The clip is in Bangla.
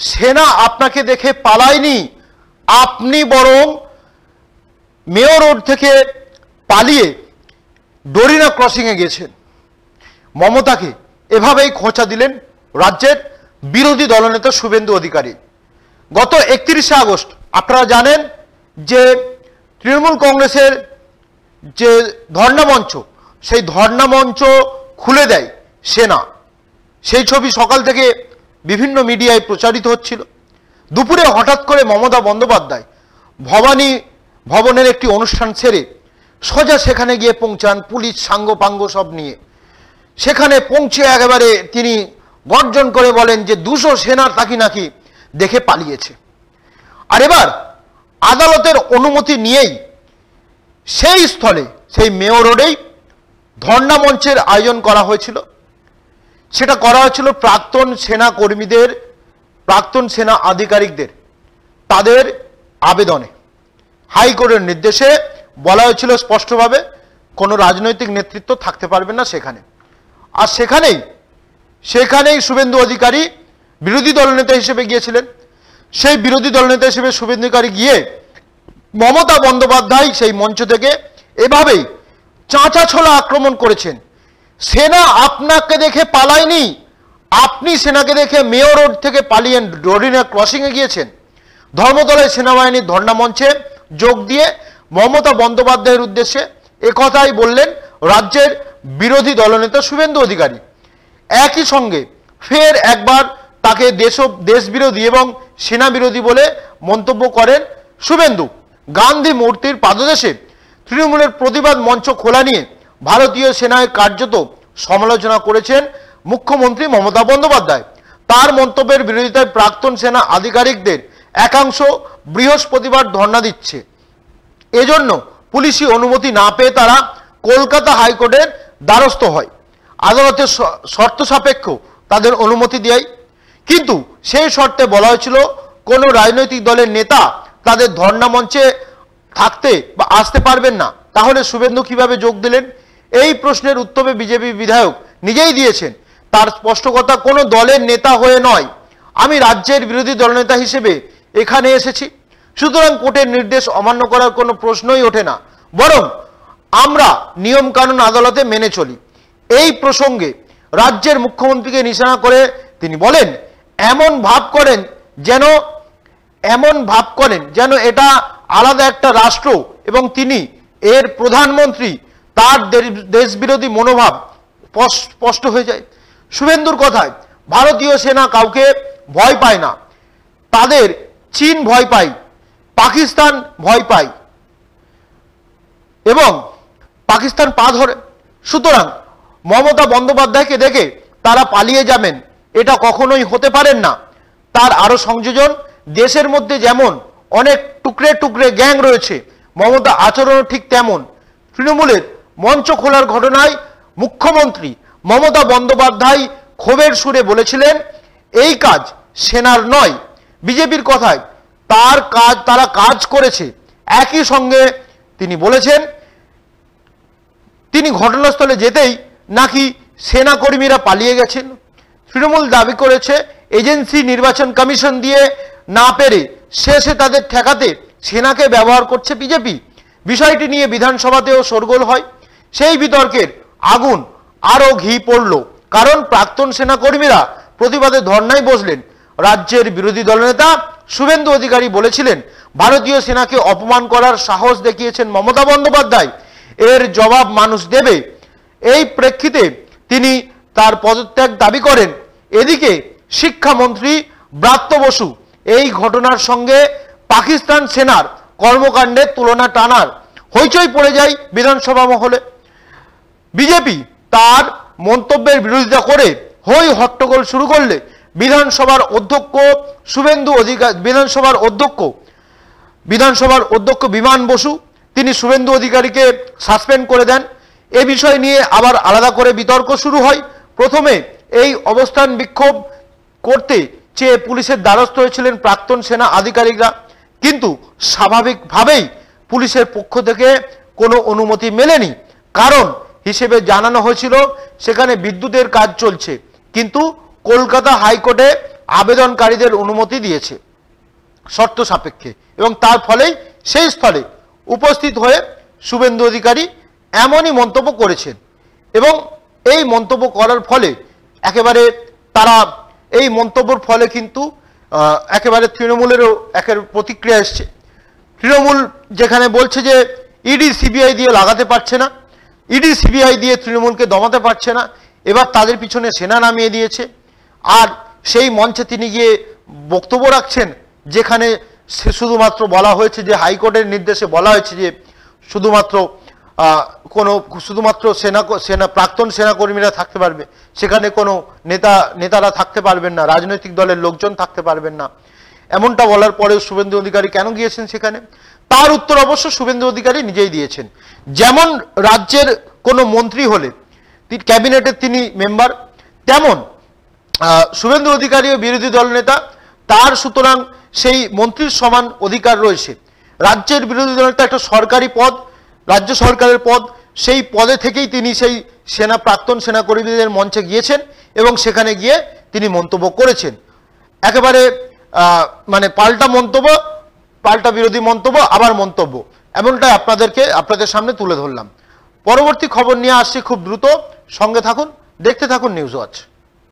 সেনা আপনাকে দেখে পালায়নি, আপনি বরং মেয়র রোড থেকে পালিয়ে ডোরিনা ক্রসিংয়ে গেছেন। মমতাকে এভাবেই খোঁচা দিলেন রাজ্যের বিরোধী দলনেতা শুভেন্দু অধিকারী। গত 31শে আগস্ট আপনারা জানেন যে তৃণমূল কংগ্রেসের যে ধর্ণা মঞ্চ, সেই ধর্ণা মঞ্চ খুলে দেয় সেনা। সেই ছবি সকাল থেকে বিভিন্ন মিডিয়ায় প্রচারিত হচ্ছিল। দুপুরে হঠাৎ করে মমতা বন্দ্যোপাধ্যায় ভবানী ভবনের একটি অনুষ্ঠান সেরে সোজা সেখানে গিয়ে পৌঁছান, পুলিশ সাঙ্গপাঙ্গ সব নিয়ে। সেখানে পৌঁছে একেবারে তিনি গর্জন করে বলেন যে 200 সেনার তাকে নাকি দেখে পালিয়েছে। আর এবার আদালতের অনুমতি নিয়েই সেই স্থলে, সেই মেয়র রোডেই ধর্ণা মঞ্চের আয়োজন করা হয়েছিল। সেটা করা হয়েছিল প্রাক্তন সেনা কর্মীদের, প্রাক্তন সেনা আধিকারিকদের তাদের আবেদনে। হাইকোর্টের নির্দেশে বলা হয়েছিল স্পষ্টভাবে কোনো রাজনৈতিক নেতৃত্ব থাকতে পারবে না সেখানে। আর সেখানেই শুভেন্দু অধিকারী বিরোধী দলনেতা হিসেবে গিয়েছিলেন। সেই বিরোধী দলনেতা হিসেবে শুভেন্দু অধিকারী গিয়ে মমতা বন্দ্যোপাধ্যায় সেই মঞ্চ থেকে এভাবেই চাঁচা ছোলা আক্রমণ করেছেন। সেনা আপনাকে দেখে পালায়নি, আপনি সেনাকে দেখে মেয়র রোড থেকে পালিয়ে ডোরিনা ক্রসিংয়ে গিয়েছেন। ধর্মতলায় সেনাবাহিনীর ধর্ণা মঞ্চে যোগ দিয়ে মমতা বন্দ্যোপাধ্যায়ের উদ্দেশ্যে একথাই বললেন রাজ্যের বিরোধী দলনেতা শুভেন্দু অধিকারী। একই সঙ্গে ফের একবার তাকে দেশবিরোধী এবং সেনা বিরোধী বলে মন্তব্য করেন শুভেন্দু। গান্ধী মূর্তির পাদদেশে তৃণমূলের প্রতিবাদ মঞ্চ খোলা নিয়ে ভারতীয় সেনায় কার্যত সমালোচনা করেছেন মুখ্যমন্ত্রী মমতা বন্দ্যোপাধ্যায়। তার মন্তব্যের বিরোধিতায় প্রাক্তন সেনা আধিকারিকদের একাংশ বৃহস্পতিবার ধর্ণা দিচ্ছে। এজন্য পুলিশি অনুমতি না পেয়ে তারা কলকাতা হাইকোর্টের দ্বারস্থ হয়। আদালতের শর্ত সাপেক্ষ তাদের অনুমতি দেয়, কিন্তু সেই শর্তে বলা হয়েছিল কোনো রাজনৈতিক দলের নেতা তাদের ধর্ণা মঞ্চে থাকতে বা আসতে পারবেন না। তাহলে শুভেন্দু কিভাবে যোগ দিলেন? এই প্রশ্নের উত্তরে বিজেপি বিধায়ক নিজেই দিয়েছেন। তার স্পষ্ট কথা, কোনো দলের নেতা হয়ে নয়, আমি রাজ্যের বিরোধী দলনেতা হিসেবে এখানে এসেছি। সুতরাং কোর্টের নির্দেশ অমান্য করার কোনো প্রশ্নই ওঠে না, বরং আমরা নিয়ম কানুন আদালতে মেনে চলি। এই প্রসঙ্গে রাজ্যের মুখ্যমন্ত্রীকে নিশানা করে তিনি বলেন, এমন ভাব করেন যেন এটা আলাদা একটা রাষ্ট্র এবং তিনি এর প্রধানমন্ত্রী, তার দেশবিরোধী মনোভাব স্পষ্ট হয়ে যায়। শুভেন্দুর কথায় ভারতীয় সেনা কাউকে ভয় পায় না, তাদের চীন ভয় পায়, পাকিস্তান ভয় পায় এবং পাকিস্তান পা ধরে। সুতরাং মমতা বন্দ্যোপাধ্যায়কে দেখে তারা পালিয়ে যাবেন, এটা কখনোই হতে পারেন না। তার আরো সংযোজন, দেশের মধ্যে যেমন অনেক টুকরে টুকরে গ্যাং রয়েছে, মমতা আচরণও ঠিক তেমন। তৃণমূলের মঞ্চ খোলার ঘটনায় মুখ্যমন্ত্রী মমতা বন্দ্যোপাধ্যায় ক্ষোভের সুরে বলেছিলেন, এই কাজ সেনার নয়। বিজেপির কথায় তারা কাজ করেছে। একই সঙ্গে তিনি বলেছেন, তিনি ঘটনাস্থলে যেতেই নাকি সেনা কর্মীরা পালিয়ে গেছেন। তৃণমূল দাবি করেছে এজেন্সি নির্বাচন কমিশন দিয়ে না পেরে শেষে তাদের ঠেকাতে সেনাকে ব্যবহার করছে বিজেপি। বিষয়টি নিয়ে বিধানসভাতেও শোরগোল হয়। সেই বিতর্কের আগুন আরো ঘি পড়ল, কারণ প্রাক্তন সেনা কর্মীরা প্রতিবাদে ধর্নায় বসলেন। রাজ্যের বিরোধী দলনেতা শুভেন্দু অধিকারী বলেছিলেন, ভারতীয় সেনাকে অপমান করার সাহস দেখিয়েছেন মমতা বন্দ্যোপাধ্যায়, এর জবাব মানুষ দেবে। এই প্রেক্ষিতে তিনি তার পদত্যাগ দাবি করেন। এদিকে শিক্ষামন্ত্রী ব্রাত্য বসু এই ঘটনার সঙ্গে পাকিস্তান সেনার কর্মকাণ্ডের তুলনা টানার হইচই পড়ে যায় বিধানসভা মহলে। বিজেপি তার মন্তব্যের বিরোধিতা করে হই হট্টগোল শুরু করলে বিধানসভার অধ্যক্ষ বিমান বসু তিনি শুভেন্দু অধিকারীকে সাসপেন্ড করে দেন। এ বিষয় নিয়ে আবার আলাদা করে বিতর্ক শুরু হয়। প্রথমে এই অবস্থান বিক্ষোভ করতে চেয়ে পুলিশের দ্বারস্থ হয়েছিলেন প্রাক্তন সেনা আধিকারিকরা, কিন্তু স্বাভাবিকভাবেই পুলিশের পক্ষ থেকে কোনো অনুমতি মেলেনি। কারণ হিসেবে জানানো হয়েছিল সেখানে বিদ্যুতের কাজ চলছে, কিন্তু কলকাতা হাইকোর্টে আবেদনকারীদের অনুমতি দিয়েছে শর্ত সাপেক্ষে, এবং তার ফলেই সেই স্থলে উপস্থিত হয়ে শুভেন্দু অধিকারী এমনই মন্তব্য করেছেন। এবং এই মন্তব্য করার ফলে একেবারে তারা এই মন্তব্যের ফলে কিন্তু একেবারে তৃণমূলেরও একের প্রতিক্রিয়া এসছে। তৃণমূল যেখানে বলছে যে ইডি সিবিআই দিয়ে লাগাতে পারছে না, ইডি সিবিআই দিয়ে তৃণমূলকে দমাতে পারছে না, এবার তাদের পিছনে সেনা নামিয়ে দিয়েছে। আর সেই মঞ্চে তিনি গিয়ে বক্তব্য রাখছেন যেখানে শুধুমাত্র বলা হয়েছে যে হাইকোর্টের নির্দেশে বলা হয়েছে যে শুধুমাত্র সেনা প্রাক্তন সেনাকর্মীরা থাকতে পারবে, সেখানে কোনো নেতারা থাকতে পারবেন না, রাজনৈতিক দলের লোকজন থাকতে পারবেন না। এমনটা বলার পরেও শুভেন্দু অধিকারী কেন গিয়েছেন সেখানে, তার উত্তর অবশ্য শুভেন্দু অধিকারী নিজেই দিয়েছেন। যেমন রাজ্যের কোনো মন্ত্রী হলে ক্যাবিনেটের তিনি মেম্বার, তেমন শুভেন্দু অধিকারীও বিরোধী দল নেতা, তার সুতরাং সেই মন্ত্রীর সমান অধিকার রয়েছে। রাজ্যের বিরোধী দল নেতা একটা সরকারি পদ, রাজ্য সরকারের পদ, সেই পদে থেকেই তিনি সেই প্রাক্তন সেনাকর্মীদের মঞ্চে গিয়েছেন এবং সেখানে গিয়ে তিনি মন্তব্য করেছেন। একেবারে মানে পাল্টা মন্তব্য, পাল্টা বিরোধী মন্তব্য, আবার মন্তব্য, এমনটাই আপনাদের সামনে তুলে ধরলাম। পরবর্তী খবর নিয়ে আসছি খুব দ্রুত, সঙ্গে থাকুন, দেখতে থাকুন নিউজ ওয়াচ।